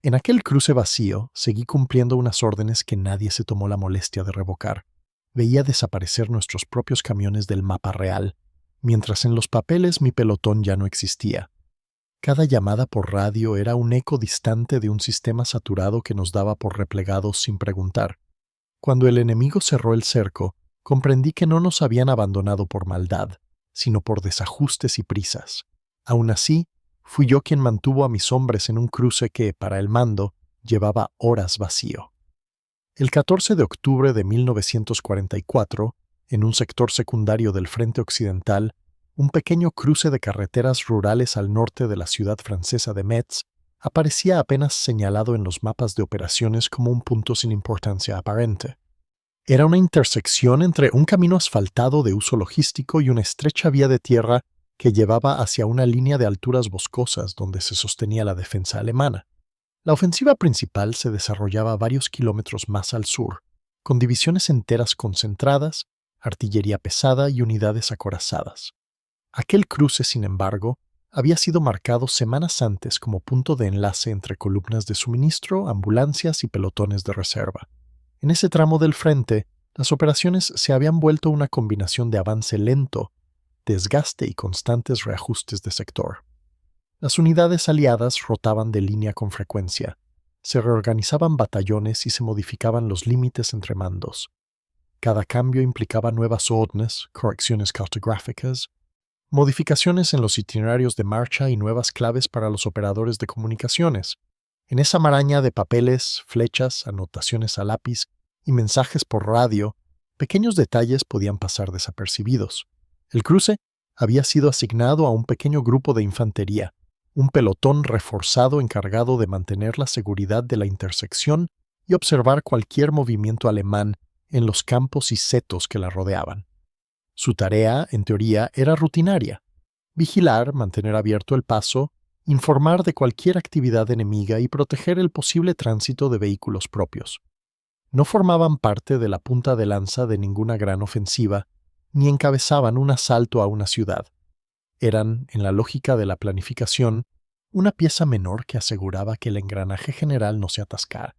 En aquel cruce vacío, seguí cumpliendo unas órdenes que nadie se tomó la molestia de revocar. Veía desaparecer nuestros propios camiones del mapa real, mientras en los papeles mi pelotón ya no existía. Cada llamada por radio era un eco distante de un sistema saturado que nos daba por replegados sin preguntar. Cuando el enemigo cerró el cerco, comprendí que no nos habían abandonado por maldad, sino por desajustes y prisas. Aún así, fui yo quien mantuvo a mis hombres en un cruce que, para el mando, llevaba horas vacío. El 14 de octubre de 1944, en un sector secundario del Frente Occidental, un pequeño cruce de carreteras rurales al norte de la ciudad francesa de Metz aparecía apenas señalado en los mapas de operaciones como un punto sin importancia aparente. Era una intersección entre un camino asfaltado de uso logístico y una estrecha vía de tierra que llevaba hacia una línea de alturas boscosas donde se sostenía la defensa alemana. La ofensiva principal se desarrollaba varios kilómetros más al sur, con divisiones enteras concentradas, artillería pesada y unidades acorazadas. Aquel cruce, sin embargo, había sido marcado semanas antes como punto de enlace entre columnas de suministro, ambulancias y pelotones de reserva. En ese tramo del frente, las operaciones se habían vuelto una combinación de avance lento, desgaste y constantes reajustes de sector. Las unidades aliadas rotaban de línea con frecuencia, se reorganizaban batallones y se modificaban los límites entre mandos. Cada cambio implicaba nuevas órdenes, correcciones cartográficas, modificaciones en los itinerarios de marcha y nuevas claves para los operadores de comunicaciones. En esa maraña de papeles, flechas, anotaciones a lápiz y mensajes por radio, pequeños detalles podían pasar desapercibidos. El cruce había sido asignado a un pequeño grupo de infantería, un pelotón reforzado encargado de mantener la seguridad de la intersección y observar cualquier movimiento alemán en los campos y setos que la rodeaban. Su tarea, en teoría, era rutinaria: vigilar, mantener abierto el paso, informar de cualquier actividad enemiga y proteger el posible tránsito de vehículos propios. No formaban parte de la punta de lanza de ninguna gran ofensiva, ni encabezaban un asalto a una ciudad. Eran, en la lógica de la planificación, una pieza menor que aseguraba que el engranaje general no se atascara.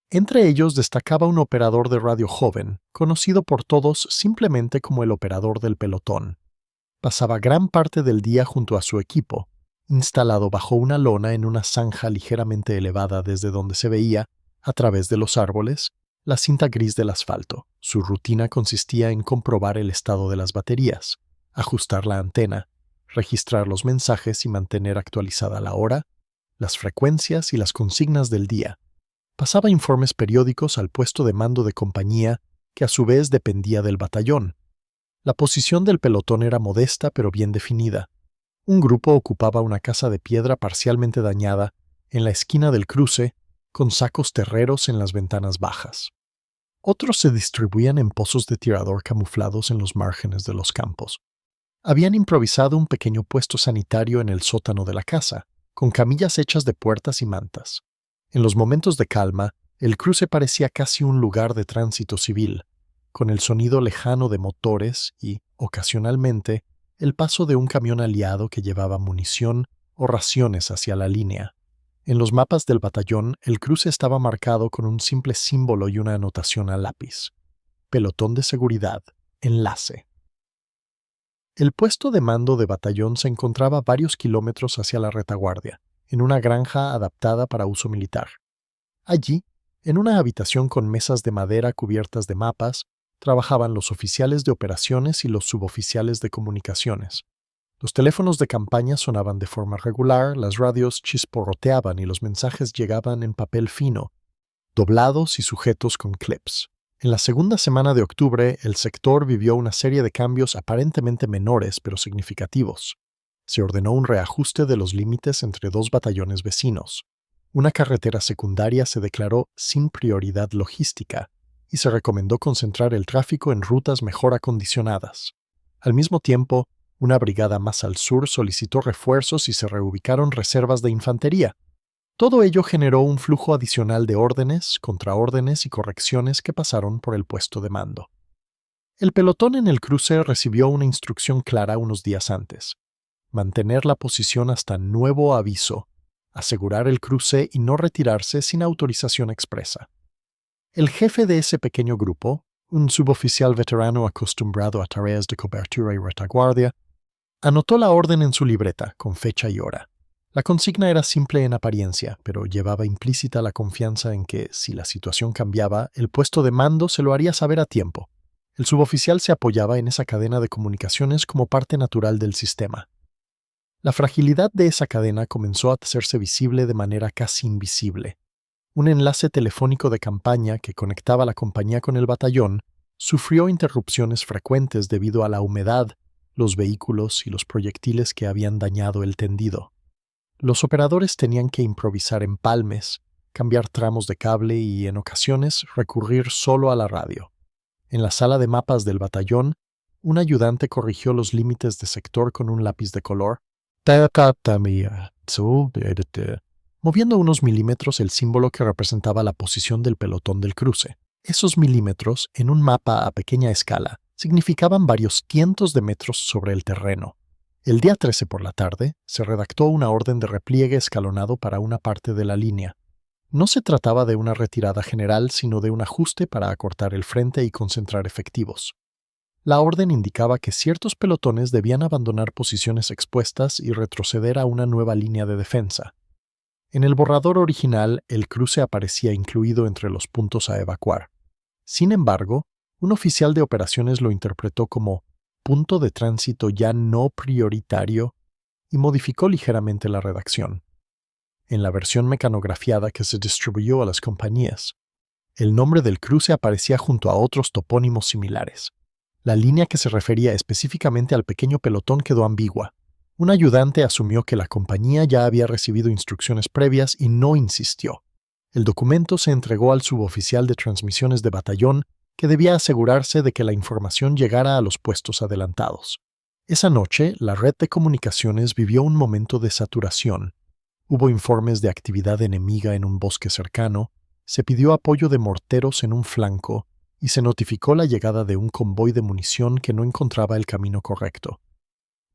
Entre ellos destacaba un operador de radio joven, conocido por todos simplemente como el operador del pelotón. Pasaba gran parte del día junto a su equipo, instalado bajo una lona en una zanja ligeramente elevada desde donde se veía, a través de los árboles, la cinta gris del asfalto. Su rutina consistía en comprobar el estado de las baterías, ajustar la antena, registrar los mensajes y mantener actualizada la hora, las frecuencias y las consignas del día. Pasaba informes periódicos al puesto de mando de compañía, que a su vez dependía del batallón. La posición del pelotón era modesta pero bien definida. Un grupo ocupaba una casa de piedra parcialmente dañada en la esquina del cruce, con sacos terreros en las ventanas bajas. Otros se distribuían en pozos de tirador camuflados en los márgenes de los campos. Habían improvisado un pequeño puesto sanitario en el sótano de la casa, con camillas hechas de puertas y mantas. En los momentos de calma, el cruce parecía casi un lugar de tránsito civil, con el sonido lejano de motores y, ocasionalmente, el paso de un camión aliado que llevaba munición o raciones hacia la línea. En los mapas del batallón, el cruce estaba marcado con un simple símbolo y una anotación a lápiz: pelotón de seguridad, enlace. El puesto de mando de batallón se encontraba varios kilómetros hacia la retaguardia, en una granja adaptada para uso militar. Allí, en una habitación con mesas de madera cubiertas de mapas, trabajaban los oficiales de operaciones y los suboficiales de comunicaciones. Los teléfonos de campaña sonaban de forma regular, las radios chisporroteaban y los mensajes llegaban en papel fino, doblados y sujetos con clips. En la segunda semana de octubre, el sector vivió una serie de cambios aparentemente menores pero significativos. Se ordenó un reajuste de los límites entre dos batallones vecinos. Una carretera secundaria se declaró sin prioridad logística y se recomendó concentrar el tráfico en rutas mejor acondicionadas. Al mismo tiempo, una brigada más al sur solicitó refuerzos y se reubicaron reservas de infantería. Todo ello generó un flujo adicional de órdenes, contraórdenes y correcciones que pasaron por el puesto de mando. El pelotón en el cruce recibió una instrucción clara unos días antes: mantener la posición hasta nuevo aviso, asegurar el cruce y no retirarse sin autorización expresa. El jefe de ese pequeño grupo, un suboficial veterano acostumbrado a tareas de cobertura y retaguardia, anotó la orden en su libreta con fecha y hora. La consigna era simple en apariencia, pero llevaba implícita la confianza en que, si la situación cambiaba, el puesto de mando se lo haría saber a tiempo. El suboficial se apoyaba en esa cadena de comunicaciones como parte natural del sistema. La fragilidad de esa cadena comenzó a hacerse visible de manera casi invisible. Un enlace telefónico de campaña que conectaba la compañía con el batallón sufrió interrupciones frecuentes debido a la humedad, los vehículos y los proyectiles que habían dañado el tendido. Los operadores tenían que improvisar empalmes, cambiar tramos de cable y, en ocasiones, recurrir solo a la radio. En la sala de mapas del batallón, un ayudante corrigió los límites de sector con un lápiz de color, moviendo unos milímetros el símbolo que representaba la posición del pelotón del cruce. Esos milímetros, en un mapa a pequeña escala, significaban varios cientos de metros sobre el terreno. El día 13 por la tarde, se redactó una orden de repliegue escalonado para una parte de la línea. No se trataba de una retirada general, sino de un ajuste para acortar el frente y concentrar efectivos. La orden indicaba que ciertos pelotones debían abandonar posiciones expuestas y retroceder a una nueva línea de defensa. En el borrador original, el cruce aparecía incluido entre los puntos a evacuar. Sin embargo, un oficial de operaciones lo interpretó como punto de tránsito ya no prioritario y modificó ligeramente la redacción. En la versión mecanografiada que se distribuyó a las compañías, el nombre del cruce aparecía junto a otros topónimos similares. La línea que se refería específicamente al pequeño pelotón quedó ambigua. Un ayudante asumió que la compañía ya había recibido instrucciones previas y no insistió. El documento se entregó al suboficial de transmisiones de batallón, que debía asegurarse de que la información llegara a los puestos adelantados. Esa noche, la red de comunicaciones vivió un momento de saturación. Hubo informes de actividad enemiga en un bosque cercano, se pidió apoyo de morteros en un flanco y se notificó la llegada de un convoy de munición que no encontraba el camino correcto.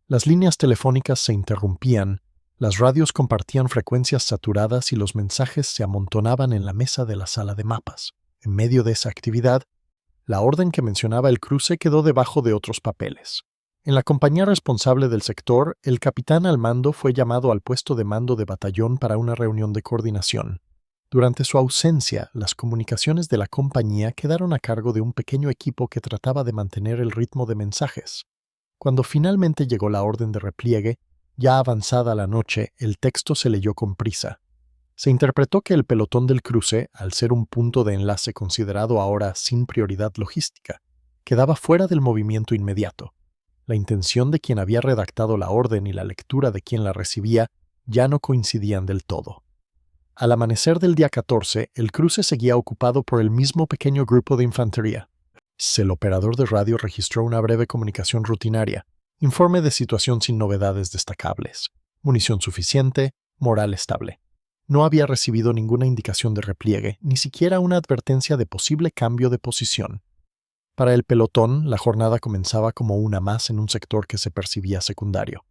Las líneas telefónicas se interrumpían, las radios compartían frecuencias saturadas y los mensajes se amontonaban en la mesa de la sala de mapas. En medio de esa actividad, la orden que mencionaba el cruce quedó debajo de otros papeles. En la compañía responsable del sector, el capitán al mando fue llamado al puesto de mando de batallón para una reunión de coordinación. Durante su ausencia, las comunicaciones de la compañía quedaron a cargo de un pequeño equipo que trataba de mantener el ritmo de mensajes. Cuando finalmente llegó la orden de repliegue, ya avanzada la noche, el texto se leyó con prisa. Se interpretó que el pelotón del cruce, al ser un punto de enlace considerado ahora sin prioridad logística, quedaba fuera del movimiento inmediato. La intención de quien había redactado la orden y la lectura de quien la recibía ya no coincidían del todo. Al amanecer del día 14, el cruce seguía ocupado por el mismo pequeño grupo de infantería. El operador de radio registró una breve comunicación rutinaria, informe de situación sin novedades destacables, munición suficiente, moral estable. No había recibido ninguna indicación de repliegue, ni siquiera una advertencia de posible cambio de posición. Para el pelotón, la jornada comenzaba como una más en un sector que se percibía secundario.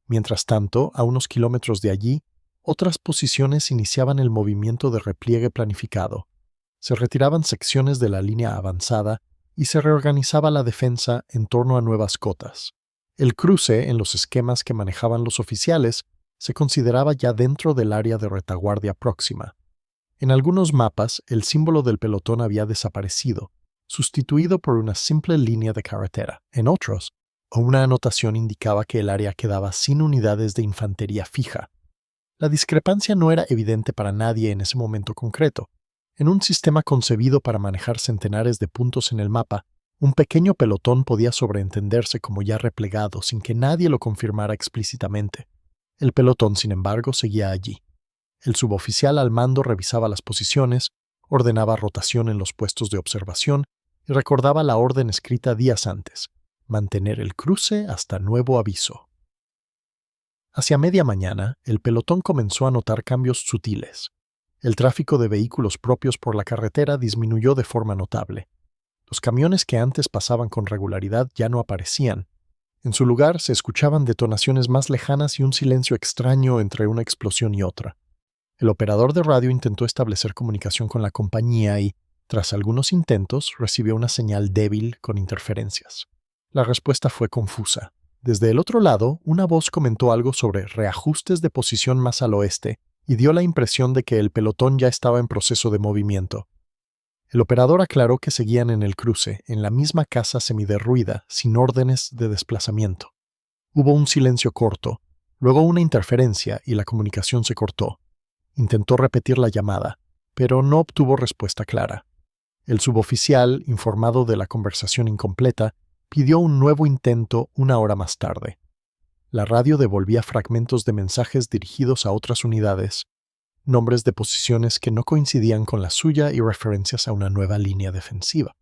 Mientras tanto, a unos kilómetros de allí, otras posiciones iniciaban el movimiento de repliegue planificado. Se retiraban secciones de la línea avanzada y se reorganizaba la defensa en torno a nuevas cotas. El cruce, en los esquemas que manejaban los oficiales, se consideraba ya dentro del área de retaguardia próxima. En algunos mapas, el símbolo del pelotón había desaparecido, sustituido por una simple línea de carretera. En otros, una anotación indicaba que el área quedaba sin unidades de infantería fija. La discrepancia no era evidente para nadie en ese momento concreto. En un sistema concebido para manejar centenares de puntos en el mapa, un pequeño pelotón podía sobreentenderse como ya replegado sin que nadie lo confirmara explícitamente. El pelotón, sin embargo, seguía allí. El suboficial al mando revisaba las posiciones, ordenaba rotación en los puestos de observación y recordaba la orden escrita días antes: mantener el cruce hasta nuevo aviso. Hacia media mañana, el pelotón comenzó a notar cambios sutiles. El tráfico de vehículos propios por la carretera disminuyó de forma notable. Los camiones que antes pasaban con regularidad ya no aparecían. En su lugar se escuchaban detonaciones más lejanas y un silencio extraño entre una explosión y otra. El operador de radio intentó establecer comunicación con la compañía y, tras algunos intentos, recibió una señal débil con interferencias. La respuesta fue confusa. Desde el otro lado, una voz comentó algo sobre reajustes de posición más al oeste y dio la impresión de que el pelotón ya estaba en proceso de movimiento. El operador aclaró que seguían en el cruce, en la misma casa semiderruida, sin órdenes de desplazamiento. Hubo un silencio corto, luego una interferencia y la comunicación se cortó. Intentó repetir la llamada, pero no obtuvo respuesta clara. El suboficial, informado de la conversación incompleta, pidió un nuevo intento una hora más tarde. La radio devolvía fragmentos de mensajes dirigidos a otras unidades, nombres de posiciones que no coincidían con la suya y referencias a una nueva línea defensiva.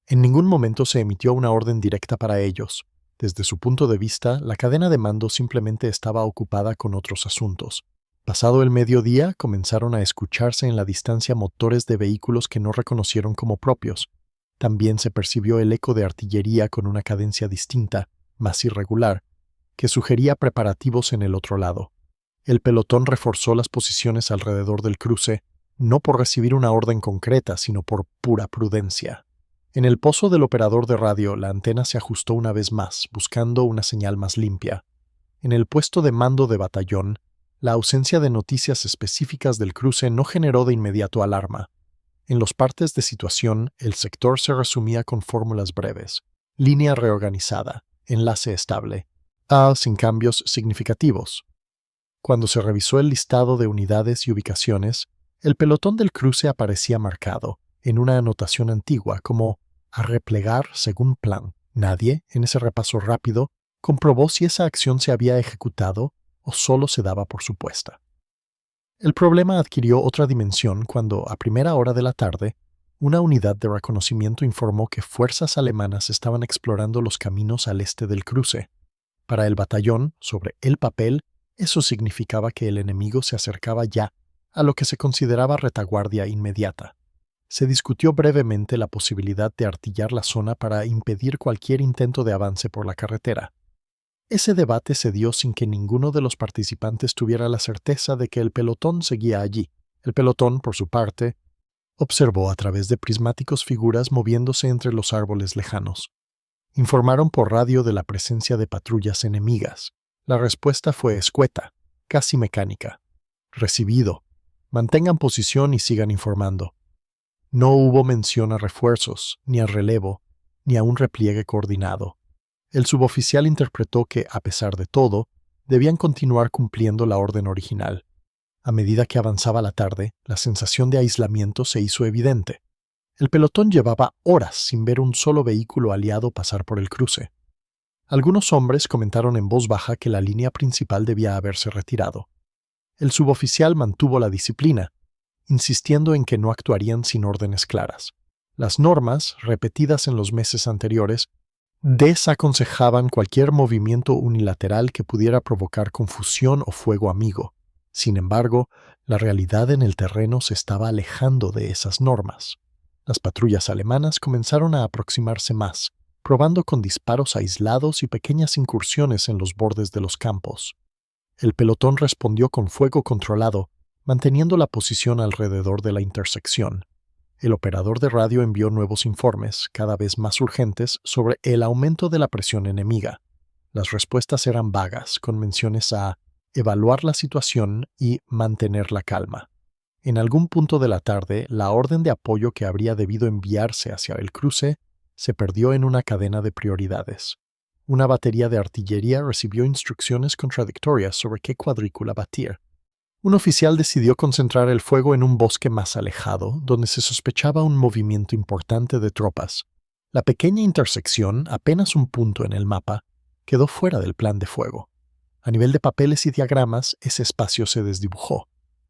En ningún momento se emitió una orden directa para ellos. Desde su punto de vista, la cadena de mando simplemente estaba ocupada con otros asuntos. Pasado el mediodía, comenzaron a escucharse en la distancia motores de vehículos que no reconocieron como propios. También se percibió el eco de artillería con una cadencia distinta, más irregular, que sugería preparativos en el otro lado. El pelotón reforzó las posiciones alrededor del cruce, no por recibir una orden concreta, sino por pura prudencia. En el pozo del operador de radio, la antena se ajustó una vez más, buscando una señal más limpia. En el puesto de mando de batallón, la ausencia de noticias específicas del cruce no generó de inmediato alarma. En los partes de situación, el sector se resumía con fórmulas breves: línea reorganizada, enlace estable, sin cambios significativos. Cuando se revisó el listado de unidades y ubicaciones, el pelotón del cruce aparecía marcado, en una anotación antigua, como a replegar según plan. Nadie, en ese repaso rápido, comprobó si esa acción se había ejecutado o solo se daba por supuesta. El problema adquirió otra dimensión cuando, a primera hora de la tarde, una unidad de reconocimiento informó que fuerzas alemanas estaban explorando los caminos al este del cruce. Para el batallón, sobre el papel, eso significaba que el enemigo se acercaba ya a lo que se consideraba retaguardia inmediata. Se discutió brevemente la posibilidad de artillar la zona para impedir cualquier intento de avance por la carretera. Ese debate se dio sin que ninguno de los participantes tuviera la certeza de que el pelotón seguía allí. El pelotón, por su parte, observó a través de prismáticos figuras moviéndose entre los árboles lejanos. Informaron por radio de la presencia de patrullas enemigas. La respuesta fue escueta, casi mecánica. Recibido. Mantengan posición y sigan informando. No hubo mención a refuerzos, ni a relevo, ni a un repliegue coordinado. El suboficial interpretó que, a pesar de todo, debían continuar cumpliendo la orden original. A medida que avanzaba la tarde, la sensación de aislamiento se hizo evidente. El pelotón llevaba horas sin ver un solo vehículo aliado pasar por el cruce. Algunos hombres comentaron en voz baja que la línea principal debía haberse retirado. El suboficial mantuvo la disciplina, insistiendo en que no actuarían sin órdenes claras. Las normas, repetidas en los meses anteriores, desaconsejaban cualquier movimiento unilateral que pudiera provocar confusión o fuego amigo. Sin embargo, la realidad en el terreno se estaba alejando de esas normas. Las patrullas alemanas comenzaron a aproximarse más, probando con disparos aislados y pequeñas incursiones en los bordes de los campos. El pelotón respondió con fuego controlado, manteniendo la posición alrededor de la intersección. El operador de radio envió nuevos informes, cada vez más urgentes, sobre el aumento de la presión enemiga. Las respuestas eran vagas, con menciones a evaluar la situación y mantener la calma. En algún punto de la tarde, la orden de apoyo que habría debido enviarse hacia el cruce se perdió en una cadena de prioridades. Una batería de artillería recibió instrucciones contradictorias sobre qué cuadrícula batir. Un oficial decidió concentrar el fuego en un bosque más alejado, donde se sospechaba un movimiento importante de tropas. La pequeña intersección, apenas un punto en el mapa, quedó fuera del plan de fuego. A nivel de papeles y diagramas, ese espacio se desdibujó.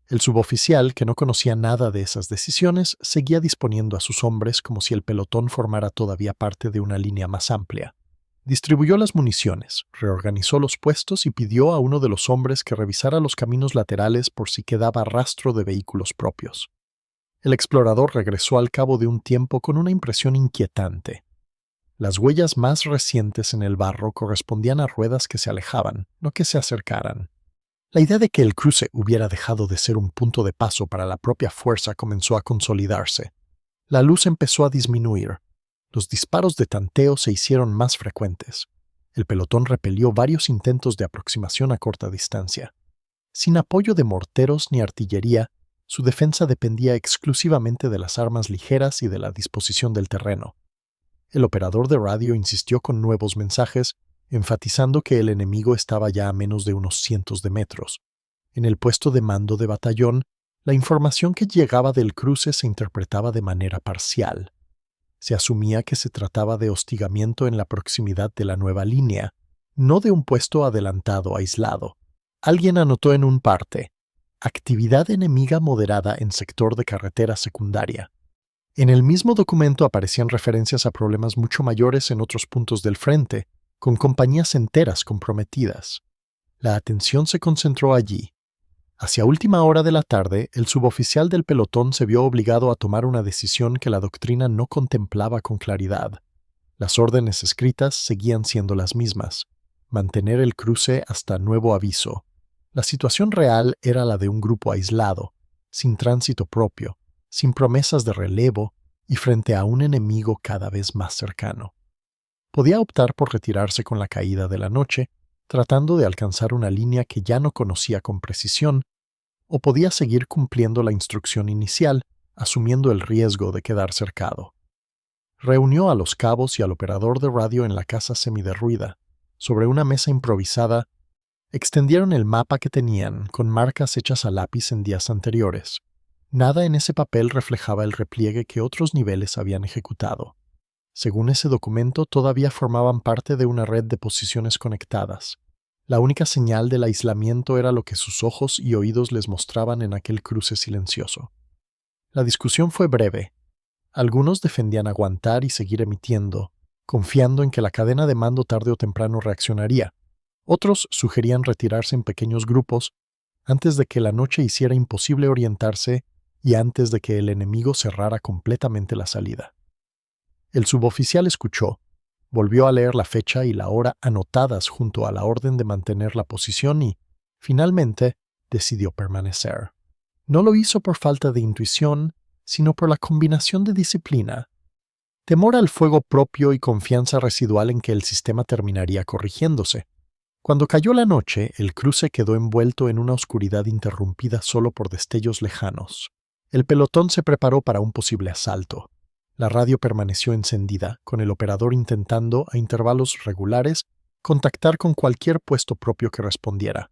El suboficial, que no conocía nada de esas decisiones, seguía disponiendo a sus hombres como si el pelotón formara todavía parte de una línea más amplia. Distribuyó las municiones, reorganizó los puestos y pidió a uno de los hombres que revisara los caminos laterales por si quedaba rastro de vehículos propios. El explorador regresó al cabo de un tiempo con una impresión inquietante. Las huellas más recientes en el barro correspondían a ruedas que se alejaban, no que se acercaran. La idea de que el cruce hubiera dejado de ser un punto de paso para la propia fuerza comenzó a consolidarse. La luz empezó a disminuir. Los disparos de tanteo se hicieron más frecuentes. El pelotón repelió varios intentos de aproximación a corta distancia. Sin apoyo de morteros ni artillería, su defensa dependía exclusivamente de las armas ligeras y de la disposición del terreno. El operador de radio insistió con nuevos mensajes, enfatizando que el enemigo estaba ya a menos de unos cientos de metros. En el puesto de mando de batallón, la información que llegaba del cruce se interpretaba de manera parcial. Se asumía que se trataba de hostigamiento en la proximidad de la nueva línea, no de un puesto adelantado aislado. Alguien anotó en un parte: actividad enemiga moderada en sector de carretera secundaria. En el mismo documento aparecían referencias a problemas mucho mayores en otros puntos del frente, con compañías enteras comprometidas. La atención se concentró allí. Hacia última hora de la tarde, el suboficial del pelotón se vio obligado a tomar una decisión que la doctrina no contemplaba con claridad. Las órdenes escritas seguían siendo las mismas: mantener el cruce hasta nuevo aviso. La situación real era la de un grupo aislado, sin tránsito propio, sin promesas de relevo y frente a un enemigo cada vez más cercano. Podía optar por retirarse con la caída de la noche, tratando de alcanzar una línea que ya no conocía con precisión, o podía seguir cumpliendo la instrucción inicial, asumiendo el riesgo de quedar cercado. Reunió a los cabos y al operador de radio en la casa semiderruida. Sobre una mesa improvisada, extendieron el mapa que tenían, con marcas hechas a lápiz en días anteriores. Nada en ese papel reflejaba el repliegue que otros niveles habían ejecutado. Según ese documento, todavía formaban parte de una red de posiciones conectadas. La única señal del aislamiento era lo que sus ojos y oídos les mostraban en aquel cruce silencioso. La discusión fue breve. Algunos defendían aguantar y seguir emitiendo, confiando en que la cadena de mando tarde o temprano reaccionaría. Otros sugerían retirarse en pequeños grupos antes de que la noche hiciera imposible orientarse y antes de que el enemigo cerrara completamente la salida. El suboficial escuchó, volvió a leer la fecha y la hora anotadas junto a la orden de mantener la posición y, finalmente, decidió permanecer. No lo hizo por falta de intuición, sino por la combinación de disciplina, temor al fuego propio y confianza residual en que el sistema terminaría corrigiéndose. Cuando cayó la noche, el cruce quedó envuelto en una oscuridad interrumpida solo por destellos lejanos. El pelotón se preparó para un posible asalto. La radio permaneció encendida, con el operador intentando, a intervalos regulares, contactar con cualquier puesto propio que respondiera.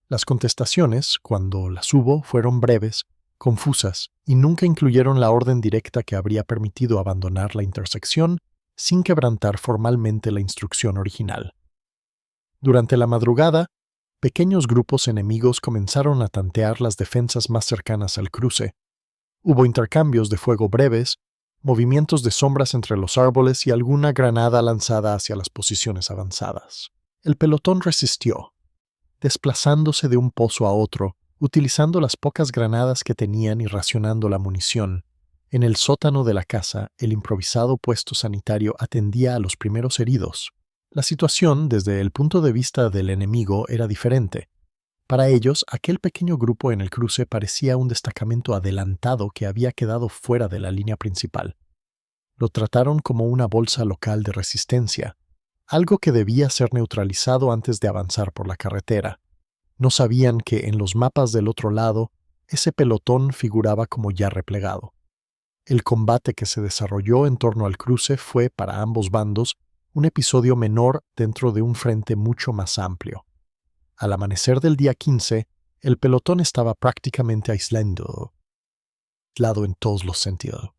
Las contestaciones, cuando las hubo, fueron breves, confusas, y nunca incluyeron la orden directa que habría permitido abandonar la intersección sin quebrantar formalmente la instrucción original. Durante la madrugada, pequeños grupos enemigos comenzaron a tantear las defensas más cercanas al cruce. Hubo intercambios de fuego breves, movimientos de sombras entre los árboles y alguna granada lanzada hacia las posiciones avanzadas. El pelotón resistió, desplazándose de un pozo a otro, utilizando las pocas granadas que tenían y racionando la munición. En el sótano de la casa, el improvisado puesto sanitario atendía a los primeros heridos. La situación, desde el punto de vista del enemigo, era diferente. Para ellos, aquel pequeño grupo en el cruce parecía un destacamento adelantado que había quedado fuera de la línea principal. Lo trataron como una bolsa local de resistencia, algo que debía ser neutralizado antes de avanzar por la carretera. No sabían que en los mapas del otro lado, ese pelotón figuraba como ya replegado. El combate que se desarrolló en torno al cruce fue, para ambos bandos, un episodio menor dentro de un frente mucho más amplio. Al amanecer del día 15, el pelotón estaba prácticamente aislado en todos los sentidos.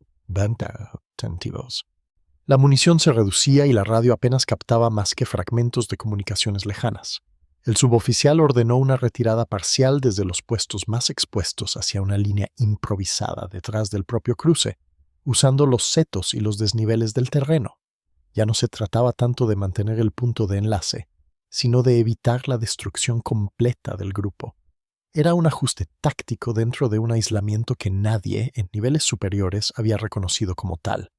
La munición se reducía y la radio apenas captaba más que fragmentos de comunicaciones lejanas. El suboficial ordenó una retirada parcial desde los puestos más expuestos hacia una línea improvisada detrás del propio cruce, usando los setos y los desniveles del terreno. Ya no se trataba tanto de mantener el punto de enlace, sino de evitar la destrucción completa del grupo. Era un ajuste táctico dentro de un aislamiento que nadie, en niveles superiores, había reconocido como tal.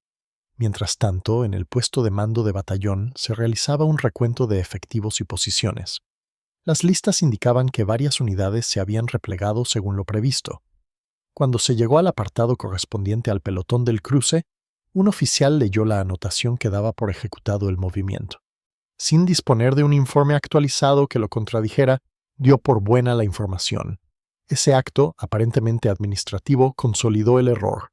Mientras tanto, en el puesto de mando de batallón se realizaba un recuento de efectivos y posiciones. Las listas indicaban que varias unidades se habían replegado según lo previsto. Cuando se llegó al apartado correspondiente al pelotón del cruce, un oficial leyó la anotación que daba por ejecutado el movimiento. Sin disponer de un informe actualizado que lo contradijera, dio por buena la información. Ese acto, aparentemente administrativo, consolidó el error.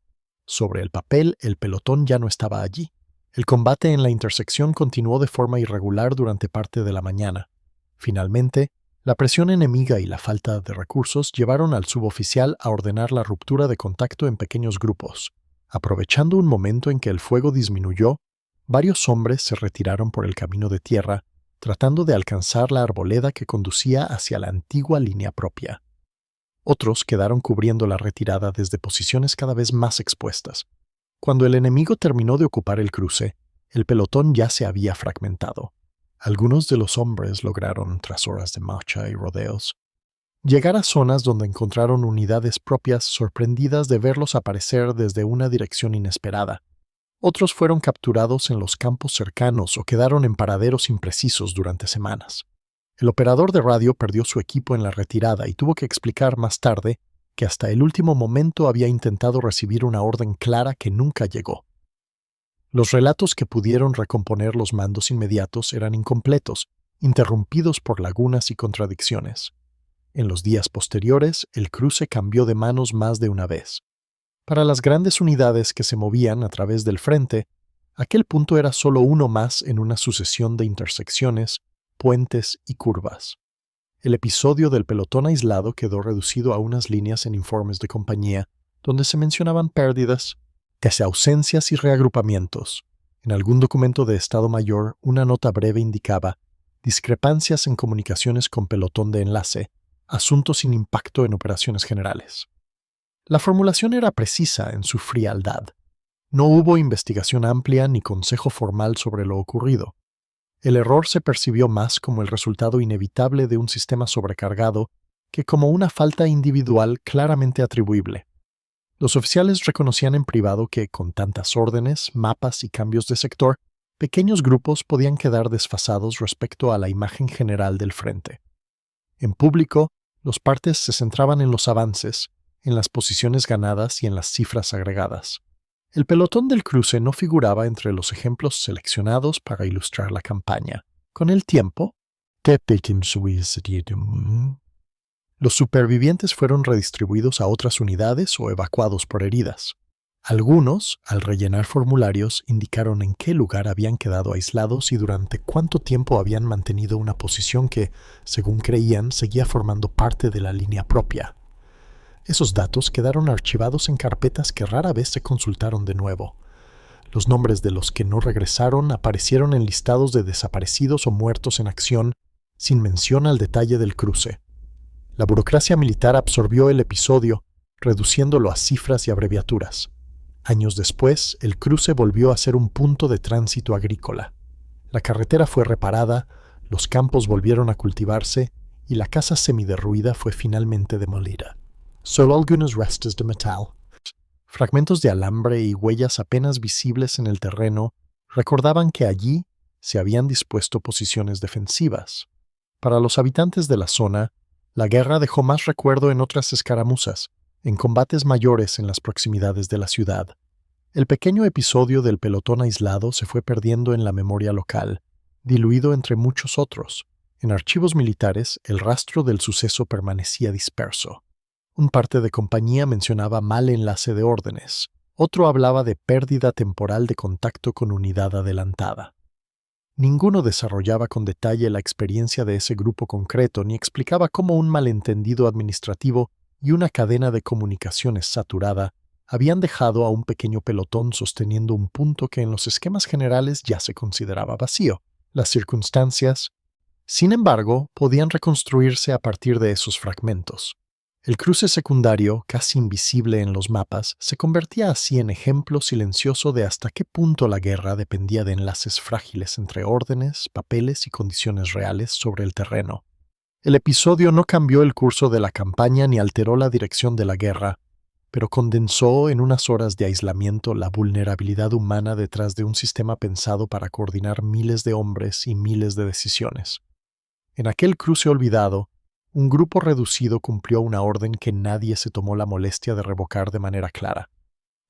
Sobre el papel, el pelotón ya no estaba allí. El combate en la intersección continuó de forma irregular durante parte de la mañana. Finalmente, la presión enemiga y la falta de recursos llevaron al suboficial a ordenar la ruptura de contacto en pequeños grupos. Aprovechando un momento en que el fuego disminuyó, varios hombres se retiraron por el camino de tierra, tratando de alcanzar la arboleda que conducía hacia la antigua línea propia. Otros quedaron cubriendo la retirada desde posiciones cada vez más expuestas. Cuando el enemigo terminó de ocupar el cruce, el pelotón ya se había fragmentado. Algunos de los hombres lograron, tras horas de marcha y rodeos, llegar a zonas donde encontraron unidades propias sorprendidas de verlos aparecer desde una dirección inesperada. Otros fueron capturados en los campos cercanos o quedaron en paraderos imprecisos durante semanas. El operador de radio perdió su equipo en la retirada y tuvo que explicar más tarde que hasta el último momento había intentado recibir una orden clara que nunca llegó. Los relatos que pudieron recomponer los mandos inmediatos eran incompletos, interrumpidos por lagunas y contradicciones. En los días posteriores, el cruce cambió de manos más de una vez. Para las grandes unidades que se movían a través del frente, aquel punto era solo uno más en una sucesión de intersecciones, puentes y curvas. El episodio del pelotón aislado quedó reducido a unas líneas en informes de compañía, donde se mencionaban pérdidas, casi ausencias y reagrupamientos. En algún documento de Estado Mayor, una nota breve indicaba discrepancias en comunicaciones con pelotón de enlace, asuntos sin impacto en operaciones generales. La formulación era precisa en su frialdad. No hubo investigación amplia ni consejo formal sobre lo ocurrido. El error se percibió más como el resultado inevitable de un sistema sobrecargado que como una falta individual claramente atribuible. Los oficiales reconocían en privado que, con tantas órdenes, mapas y cambios de sector, pequeños grupos podían quedar desfasados respecto a la imagen general del frente. En público, los partes se centraban en los avances, en las posiciones ganadas y en las cifras agregadas. El pelotón del cruce no figuraba entre los ejemplos seleccionados para ilustrar la campaña. Con el tiempo, los supervivientes fueron redistribuidos a otras unidades o evacuados por heridas. Algunos, al rellenar formularios, indicaron en qué lugar habían quedado aislados y durante cuánto tiempo habían mantenido una posición que, según creían, seguía formando parte de la línea propia. Esos datos quedaron archivados en carpetas que rara vez se consultaron de nuevo. Los nombres de los que no regresaron aparecieron en listados de desaparecidos o muertos en acción, sin mención al detalle del cruce. La burocracia militar absorbió el episodio, reduciéndolo a cifras y abreviaturas. Años después, el cruce volvió a ser un punto de tránsito agrícola. La carretera fue reparada, los campos volvieron a cultivarse y la casa semiderruida fue finalmente demolida. Solo algunos restos de metal, fragmentos de alambre y huellas apenas visibles en el terreno recordaban que allí se habían dispuesto posiciones defensivas. Para los habitantes de la zona, la guerra dejó más recuerdo en otras escaramuzas, en combates mayores en las proximidades de la ciudad. El pequeño episodio del pelotón aislado se fue perdiendo en la memoria local, diluido entre muchos otros. En archivos militares, el rastro del suceso permanecía disperso. Un parte de compañía mencionaba mal enlace de órdenes, otro hablaba de pérdida temporal de contacto con unidad adelantada. Ninguno desarrollaba con detalle la experiencia de ese grupo concreto ni explicaba cómo un malentendido administrativo y una cadena de comunicaciones saturada habían dejado a un pequeño pelotón sosteniendo un punto que en los esquemas generales ya se consideraba vacío. Las circunstancias, sin embargo, podían reconstruirse a partir de esos fragmentos. El cruce secundario, casi invisible en los mapas, se convertía así en ejemplo silencioso de hasta qué punto la guerra dependía de enlaces frágiles entre órdenes, papeles y condiciones reales sobre el terreno. El episodio no cambió el curso de la campaña ni alteró la dirección de la guerra, pero condensó en unas horas de aislamiento la vulnerabilidad humana detrás de un sistema pensado para coordinar miles de hombres y miles de decisiones. En aquel cruce olvidado, un grupo reducido cumplió una orden que nadie se tomó la molestia de revocar de manera clara.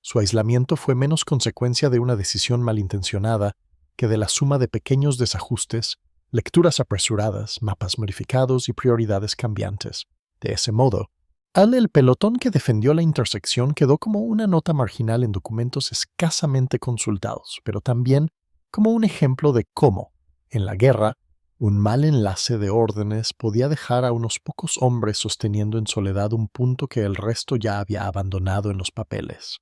Su aislamiento fue menos consecuencia de una decisión malintencionada que de la suma de pequeños desajustes, lecturas apresuradas, mapas modificados y prioridades cambiantes. De ese modo, el pelotón que defendió la intersección quedó como una nota marginal en documentos escasamente consultados, pero también como un ejemplo de cómo, en la guerra, un mal enlace de órdenes podía dejar a unos pocos hombres sosteniendo en soledad un punto que el resto ya había abandonado en los papeles.